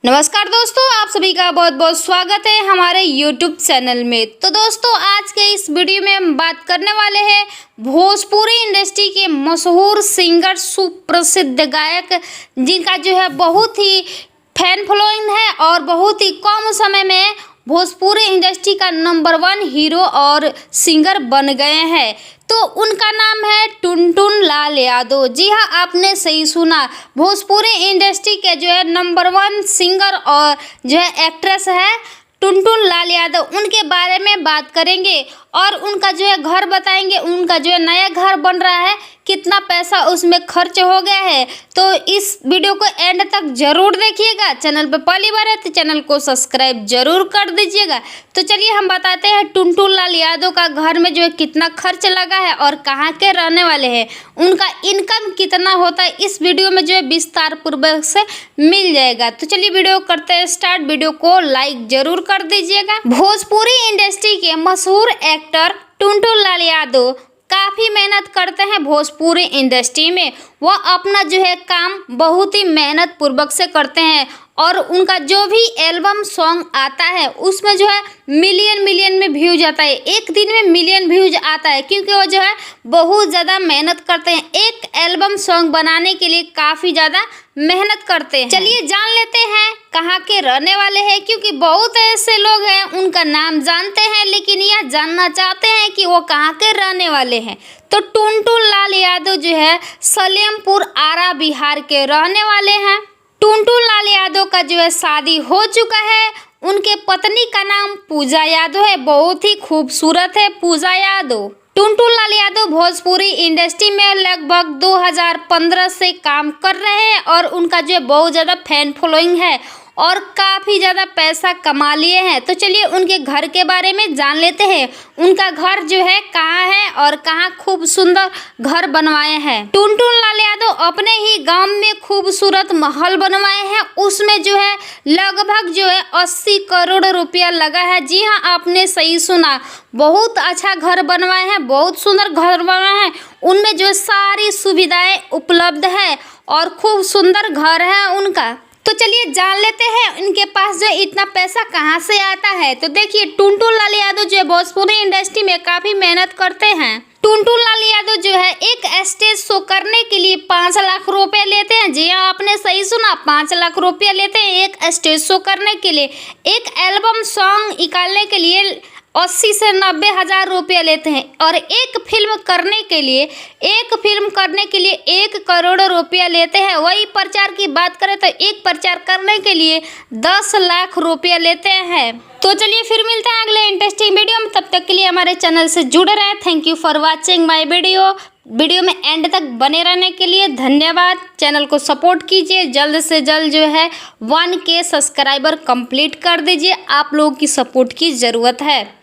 नमस्कार दोस्तों, आप सभी का बहुत बहुत स्वागत है हमारे YouTube चैनल में। तो दोस्तों, आज के इस वीडियो में हम बात करने वाले हैं भोजपुरी इंडस्ट्री के मशहूर सिंगर, सुप्रसिद्ध गायक जिनका जो है बहुत ही फैन फॉलोइंग है और बहुत ही कम समय में भोजपुरी इंडस्ट्री का नंबर 1 हीरो और सिंगर बन गए हैं। तो उनका नाम है टुनटुन लाल यादव। जी हाँ, आपने सही सुना, भोजपुरी इंडस्ट्री के जो है नंबर 1 सिंगर और जो है एक्ट्रेस है टुनटुन लाल यादव। उनके बारे में बात करेंगे और उनका जो है घर बताएंगे। उनका जो है नया घर बन रहा है, कितना पैसा उसमें खर्च हो गया है। तो इस वीडियो को एंड तक जरूर देखिएगा। चैनल पर पहली बार है तो चैनल को सब्सक्राइब जरूर कर दीजिएगा। तो चलिए हम बताते हैं टुनटुन लाल यादव का घर में जो है कितना खर्च लगा है और कहाँ के रहने वाले हैं, उनका इनकम कितना होता है, इस वीडियो में जो है विस्तार पूर्वक से मिल जाएगा। तो चलिए वीडियो करते हैं स्टार्ट। वीडियो को लाइक जरूर कर दीजिएगा। भोजपुरी इंडस्ट्री के मशहूर एक्टर टुनटुन लाल यादव काफ़ी मेहनत करते हैं भोजपुरी इंडस्ट्री में। वह अपना जो है काम बहुत ही मेहनत पूर्वक से करते हैं और उनका जो भी एल्बम सॉन्ग आता है उसमें जो है मिलियन में व्यूज आता है। एक दिन में मिलियन व्यूज आता है क्योंकि वो जो है बहुत ज़्यादा मेहनत करते हैं। एक एल्बम सॉन्ग बनाने के लिए काफ़ी ज़्यादा मेहनत करते हैं। चलिए जान लेते हैं कहाँ के रहने वाले हैं, क्योंकि बहुत ऐसे लोग हैं उनका नाम जानते हैं लेकिन यह जानना चाहते हैं कि वो कहाँ के रहने वाले हैं। तो टुनटुन लाल यादव जो है सलेमपुर आरा बिहार के रहने वाले हैं। टुनटुन लाल यादव का जो है शादी हो चुका है। उनके पत्नी का नाम पूजा यादव है, बहुत ही खूबसूरत है पूजा यादव। टुनटुन लाल यादव भोजपुरी इंडस्ट्री में लगभग 2015 से काम कर रहे हैं और उनका जो है बहुत ज़्यादा फैन फॉलोइंग है और काफ़ी ज़्यादा पैसा कमा लिए हैं। तो चलिए उनके घर के बारे में जान लेते हैं। उनका घर जो है कहाँ है और कहाँ खूब सुंदर घर बनवाए हैं। टुनटुन लाल यादव अपने ही गांव में खूबसूरत महल बनवाए हैं। उसमें जो है लगभग जो है 80 करोड़ रुपया लगा है। जी हाँ, आपने सही सुना, बहुत अच्छा घर बनवाए हैं, बहुत सुंदर घर बनवाए हैं। उनमें जो सारी सुविधाएं उपलब्ध है और खूब सुंदर घर है उनका। तो चलिए जान लेते हैं इनके पास जो इतना पैसा कहाँ से आता है। तो देखिए, टुनटुन लाल यादव जो है भोजपुरी इंडस्ट्री में काफ़ी मेहनत करते हैं। टुनटुन लाल यादव जो है एक स्टेज शो करने के लिए 5 लाख रुपए लेते हैं। जी हाँ, आपने सही सुना, 5 लाख रुपया लेते हैं एक स्टेज शो करने के लिए। एक एल्बम सॉन्ग निकालने के लिए 80 से 90 हज़ार रुपया लेते हैं और एक फिल्म करने के लिए 1 करोड़ रुपया लेते हैं। वही प्रचार की बात करें तो एक प्रचार करने के लिए 10 लाख रुपया लेते हैं। तो चलिए फिर मिलते हैं अगले इंटरेस्टिंग वीडियो में। तब तक के लिए हमारे चैनल से जुड़े रहें। Thank you for watching my video में एंड तक बने रहने के लिए धन्यवाद। चैनल को सपोर्ट कीजिए, जल्द से जल्द जो है 1K सब्सक्राइबर कंप्लीट कर दीजिए। आप लोगों की सपोर्ट की ज़रूरत है।